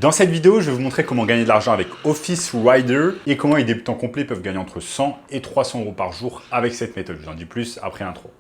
Dans cette vidéo, je vais vous montrer comment gagner de l'argent avec Office Rider et comment les débutants complets peuvent gagner entre 100 et 300 euros par jour avec cette méthode. Je vous en dis plus après l'intro.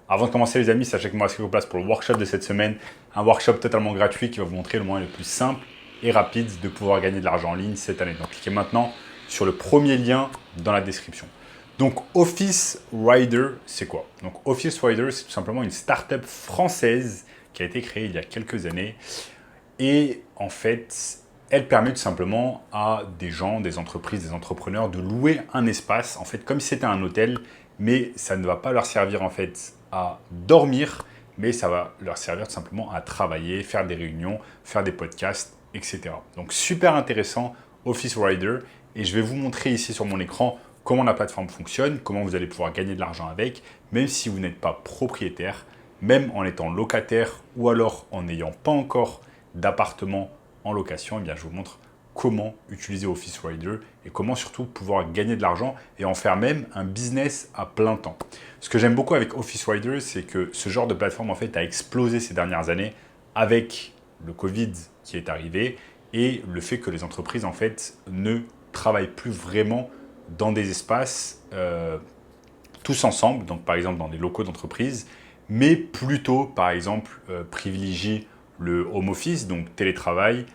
Avant de commencer les amis, sachez que moi, inscrivez-vous place pour le workshop de cette semaine, un workshop totalement gratuit qui va vous montrer le moyen le plus simple et rapide de pouvoir gagner de l'argent en ligne cette année. Donc cliquez maintenant sur le premier lien dans la description. Donc Office Rider, c'est quoi? Donc Office Rider, c'est tout simplement une start-up française qui a été créée il y a quelques années. Et en fait, elle permet tout simplement à des gens, des entreprises, des entrepreneurs de louer un espace, en fait, comme si c'était un hôtel, mais ça ne va pas leur servir en fait à dormir, mais ça va leur servir tout simplement à travailler, faire des réunions, faire des podcasts, etc. Donc super intéressant, Office Rider, et je vais vous montrer ici sur mon écran comment la plateforme fonctionne, comment vous allez pouvoir gagner de l'argent avec, même si vous n'êtes pas propriétaire, même en étant locataire ou alors en n'ayant pas encore d'appartements en location, eh bien, je vous montre comment utiliser Office Rider et comment surtout pouvoir gagner de l'argent et en faire même un business à plein temps. Ce que j'aime beaucoup avec Office Rider, c'est que ce genre de plateforme en fait a explosé ces dernières années avec le Covid qui est arrivé et le fait que les entreprises en fait ne travaillent plus vraiment dans des espaces tous ensemble, donc par exemple dans des locaux d'entreprise, mais plutôt par exemple privilégient le home office, donc télétravail.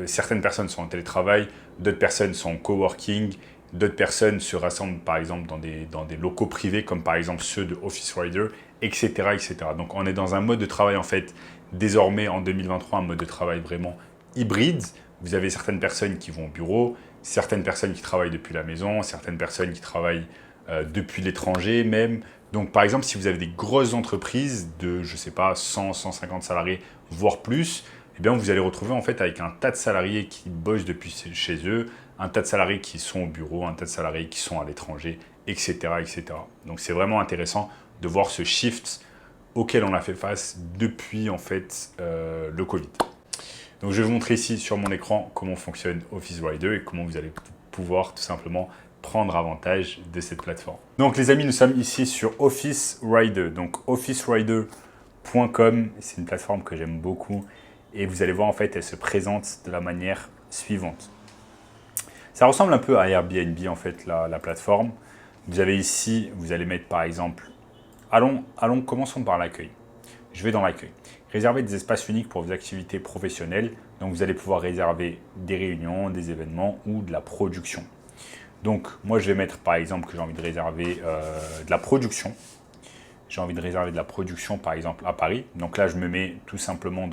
Certaines personnes sont en télétravail, d'autres personnes sont en coworking, d'autres personnes se rassemblent par exemple dans des locaux privés comme par exemple ceux de Office Rider, etc., etc. Donc on est dans un mode de travail en fait désormais en 2023, un mode de travail vraiment hybride. Vous avez certaines personnes qui vont au bureau, certaines personnes qui travaillent depuis la maison, certaines personnes qui travaillent depuis l'étranger même. Donc par exemple, si vous avez des grosses entreprises de, je ne sais pas, 100, 150 salariés, voire plus, eh bien, vous allez retrouver en fait avec un tas de salariés qui bossent depuis chez eux, un tas de salariés qui sont au bureau, un tas de salariés qui sont à l'étranger, etc., etc. Donc c'est vraiment intéressant de voir ce shift auquel on a fait face depuis en fait le Covid. Donc je vais vous montrer ici sur mon écran comment fonctionne Office Rider et comment vous allez pouvoir tout simplement prendre avantage de cette plateforme. Donc les amis, nous sommes ici sur Office Rider, donc officerider.com, c'est une plateforme que j'aime beaucoup et vous allez voir en fait elle se présente de la manière suivante. Ça ressemble un peu à Airbnb en fait la plateforme. Vous avez ici, vous allez mettre par exemple, commençons par l'accueil. Je vais dans l'accueil. Réserver des espaces uniques pour vos activités professionnelles. Donc vous allez pouvoir réserver des réunions, des événements ou de la production. Donc, moi, je vais mettre, par exemple, que j'ai envie de réserver de la production. J'ai envie de réserver de la production, par exemple, à Paris. Donc là, je me mets tout simplement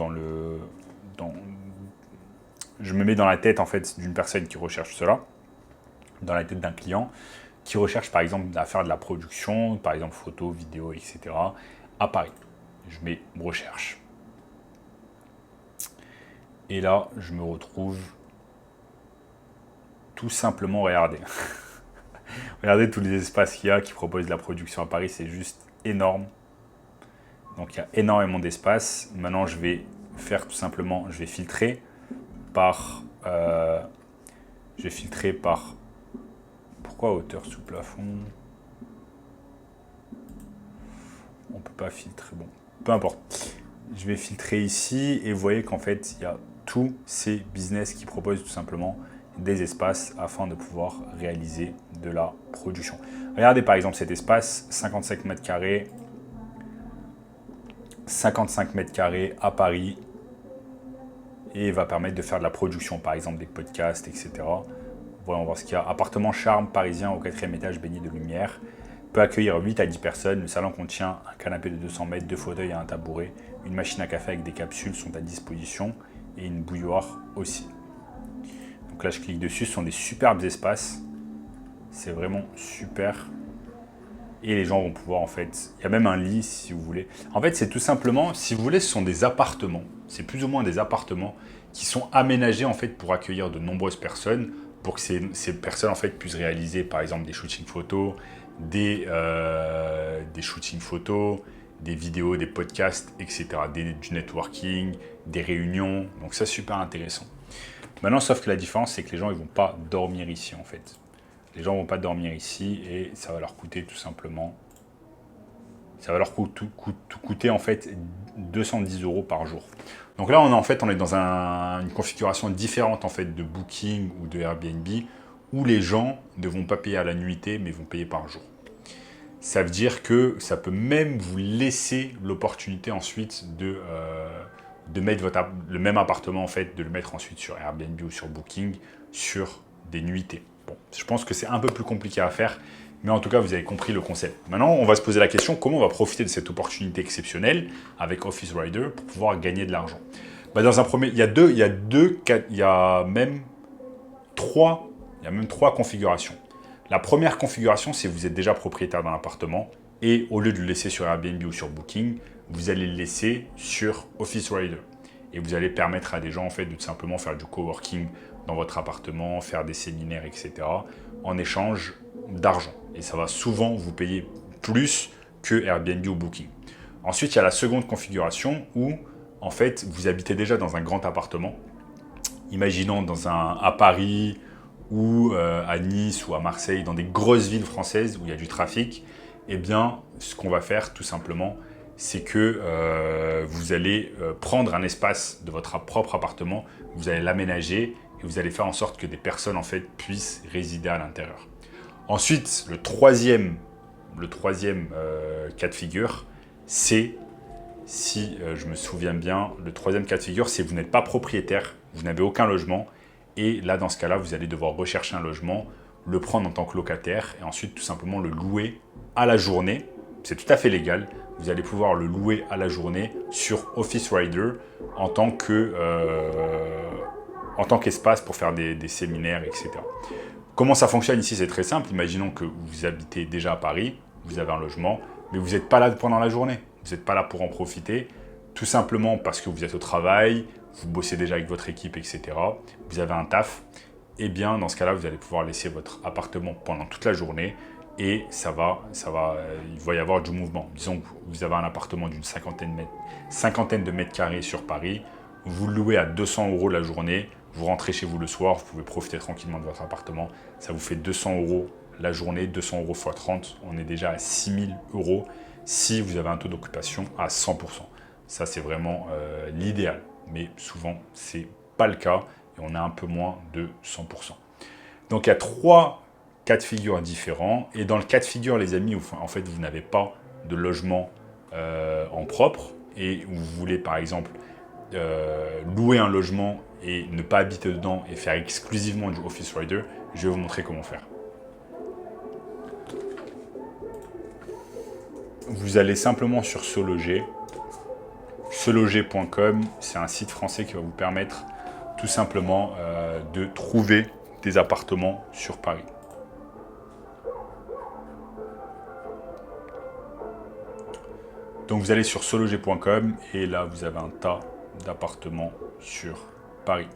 je me mets dans la tête, en fait, d'une personne qui recherche cela, dans la tête d'un client qui recherche, par exemple, à faire de la production, par exemple, photo, vidéo, etc., à Paris. Je mets recherche. Et là, je me retrouve tout simplement, regardez. Regardez tous les espaces qu'il y a qui proposent de la production à Paris, c'est juste énorme. Donc il y a énormément d'espace. Maintenant, je vais faire tout simplement, je vais filtrer par... Pourquoi hauteur sous plafond? On ne peut pas filtrer, bon, peu importe. Je vais filtrer ici et vous voyez qu'en fait, il y a tous ces business qui proposent tout simplement des espaces afin de pouvoir réaliser de la production. Regardez par exemple cet espace, 55 mètres carrés, 55 mètres carrés à Paris et va permettre de faire de la production, par exemple des podcasts, etc. Voyons voir ce qu'il y a. Appartement charme parisien au 4e étage baigné de lumière. Peut accueillir 8 à 10 personnes. Le salon contient un canapé de 200 mètres, 2 fauteuils et un tabouret. Une machine à café avec des capsules sont à disposition et une bouilloire aussi. Donc là, je clique dessus. Ce sont des superbes espaces. C'est vraiment super. Et les gens vont pouvoir, en fait... Il y a même un lit, si vous voulez. En fait, c'est tout simplement, si vous voulez, ce sont des appartements. C'est plus ou moins des appartements qui sont aménagés, en fait, pour accueillir de nombreuses personnes, pour que ces personnes, en fait, puissent réaliser, par exemple, des shootings photos, des shootings photos, des vidéos, des podcasts, etc. Du networking, des réunions. Donc ça, super intéressant. Maintenant, sauf que la différence, c'est que les gens ne vont pas dormir ici, en fait. Les gens ne vont pas dormir ici et ça va leur coûter tout simplement... Ça va leur coûter, en fait, 210 € par jour. Donc là, on est dans une configuration différente en fait de Booking ou de Airbnb, où les gens ne vont pas payer à la nuitée, mais vont payer par jour. Ça veut dire que ça peut même vous laisser l'opportunité ensuite de mettre le même appartement, en fait, de le mettre ensuite sur Airbnb ou sur Booking, sur des nuitées. Bon, je pense que c'est un peu plus compliqué à faire, mais en tout cas, vous avez compris le concept. Maintenant, on va se poser la question, comment on va profiter de cette opportunité exceptionnelle avec Office Rider pour pouvoir gagner de l'argent? Bah, dans un premier, il y a même trois configurations. La première configuration, c'est que vous êtes déjà propriétaire d'un appartement et au lieu de le laisser sur Airbnb ou sur Booking, vous allez le laisser sur Office Rider. Et vous allez permettre à des gens en fait, de tout simplement faire du coworking dans votre appartement, faire des séminaires, etc. en échange d'argent. Et ça va souvent vous payer plus que Airbnb ou Booking. Ensuite, il y a la seconde configuration où en fait, vous habitez déjà dans un grand appartement. Imaginons à Paris ou à Nice ou à Marseille, dans des grosses villes françaises où il y a du trafic. Eh bien, ce qu'on va faire tout simplement, c'est que vous allez prendre un espace de votre propre appartement, vous allez l'aménager et vous allez faire en sorte que des personnes en fait puissent résider à l'intérieur. Ensuite, le troisième cas de figure, c'est, si je me souviens bien, le troisième cas de figure, c'est que vous n'êtes pas propriétaire, vous n'avez aucun logement, et là, dans ce cas-là, vous allez devoir rechercher un logement, le prendre en tant que locataire, et ensuite tout simplement le louer à la journée. C'est tout à fait légal. Vous allez pouvoir le louer à la journée sur Office Rider en tant qu'espace pour faire des séminaires, etc. Comment ça fonctionne ici? C'est très simple. Imaginons que vous habitez déjà à Paris, vous avez un logement, mais vous n'êtes pas là pendant la journée. Vous n'êtes pas là pour en profiter, tout simplement parce que vous êtes au travail, vous bossez déjà avec votre équipe, etc. Vous avez un taf. Eh bien, dans ce cas-là, vous allez pouvoir laisser votre appartement pendant toute la journée et il va y avoir du mouvement. Disons que vous avez un appartement d'une cinquantaine de mètres carrés sur Paris, vous le louez à 200 € la journée, vous rentrez chez vous le soir, vous pouvez profiter tranquillement de votre appartement, ça vous fait 200 € la journée, 200 € x 30, on est déjà à 6 000 € si vous avez un taux d'occupation à 100%. Ça, c'est vraiment l'idéal, mais souvent, ce n'est pas le cas et on a un peu moins de 100%. Donc, il y a 3 cas de figure différents. Et dans le cas de figure, les amis, où en fait, vous n'avez pas de logement en propre et vous voulez, par exemple, louer un logement et ne pas habiter dedans et faire exclusivement du Office Rider, je vais vous montrer comment faire. Vous allez simplement sur SeLoger. SeLoger.com, c'est un site français qui va vous permettre tout simplement de trouver des appartements sur Paris. Donc vous allez sur SeLoger.com et là vous avez un tas d'appartements sur Paris.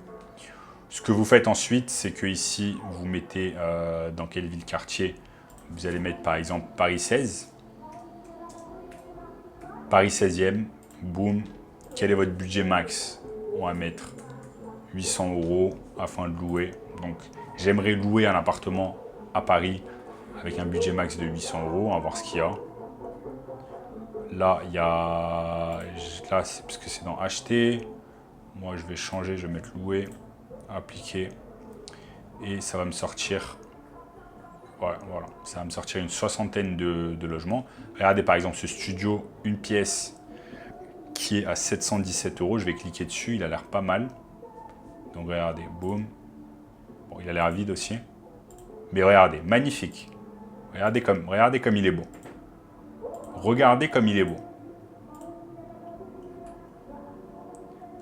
Ce que vous faites ensuite, c'est que ici vous mettez dans quelle ville quartier. Vous allez mettre par exemple Paris 16. Paris 16e, boum. Quel est votre budget max? On va mettre 800 € afin de louer. Donc j'aimerais louer un appartement à Paris avec un budget max de 800 €. On va voir ce qu'il y a. Là, c'est parce que c'est dans acheter. Moi, je vais changer, je vais mettre louer, appliquer. Et ça va me sortir. Voilà, ça va me sortir une soixantaine de logements. Regardez par exemple ce studio, une pièce qui est à 717 €. Je vais cliquer dessus, il a l'air pas mal. Donc regardez, boum. Bon, il a l'air vide aussi. Mais regardez, magnifique. Regardez comme il est beau. Regardez comme il est beau.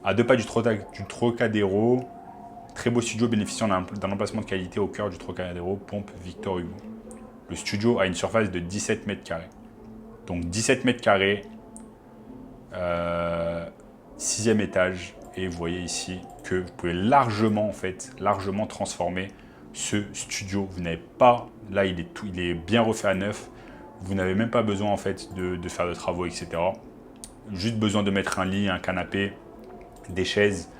À 2 pas du Trocadéro, très beau studio bénéficiant d'un emplacement de qualité au cœur du Trocadéro, pompe Victor Hugo. Le studio a une surface de 17 mètres carrés. Donc 17 mètres carrés, 6e étage. Et vous voyez ici que vous pouvez largement transformer ce studio. Vous n'avez pas, là il est bien refait à neuf. Vous n'avez même pas besoin en fait de faire de travaux, etc. Juste besoin de mettre un lit, un canapé, des chaises,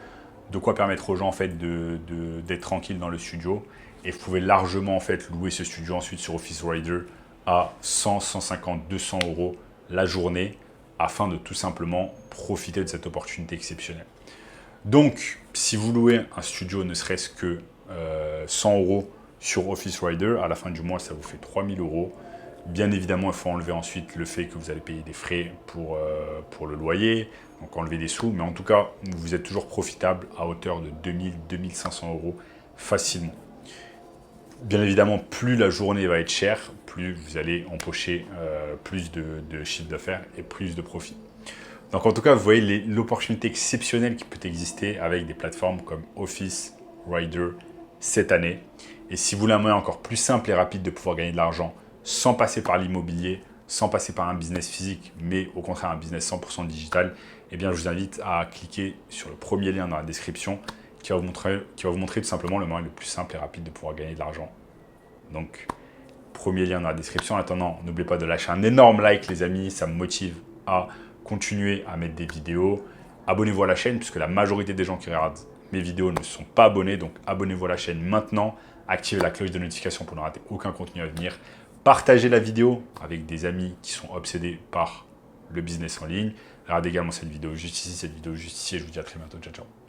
de quoi permettre aux gens en fait d'être tranquilles dans le studio. Et vous pouvez largement en fait louer ce studio ensuite sur Office Rider à 100, 150, 200 € la journée afin de tout simplement profiter de cette opportunité exceptionnelle. Donc, si vous louez un studio ne serait-ce que 100 € sur Office Rider, à la fin du mois, ça vous fait 3000 €. Bien évidemment, il faut enlever ensuite le fait que vous allez payer des frais pour le loyer, donc enlever des sous, mais en tout cas, vous êtes toujours profitable à hauteur de 2000-2500 € facilement. Bien évidemment, plus la journée va être chère, plus vous allez empocher plus de chiffre d'affaires et plus de profit. Donc en tout cas, vous voyez l'opportunité exceptionnelle qui peut exister avec des plateformes comme Office Rider cette année. Et si vous voulez un moyen encore plus simple et rapide de pouvoir gagner de l'argent sans passer par l'immobilier, sans passer par un business physique, mais au contraire un business 100% digital, eh bien je vous invite à cliquer sur le premier lien dans la description qui va vous montrer tout simplement le moyen le plus simple et rapide de pouvoir gagner de l'argent. Donc, premier lien dans la description. En attendant, n'oubliez pas de lâcher un énorme like, les amis. Ça me motive à continuer à mettre des vidéos. Abonnez-vous à la chaîne, puisque la majorité des gens qui regardent mes vidéos ne sont pas abonnés. Donc, abonnez-vous à la chaîne maintenant. Activez la cloche de notification pour ne rater aucun contenu à venir. Partagez la vidéo avec des amis qui sont obsédés par le business en ligne. Regardez également cette vidéo juste ici, cette vidéo juste ici. Et je vous dis à très bientôt. Ciao, ciao.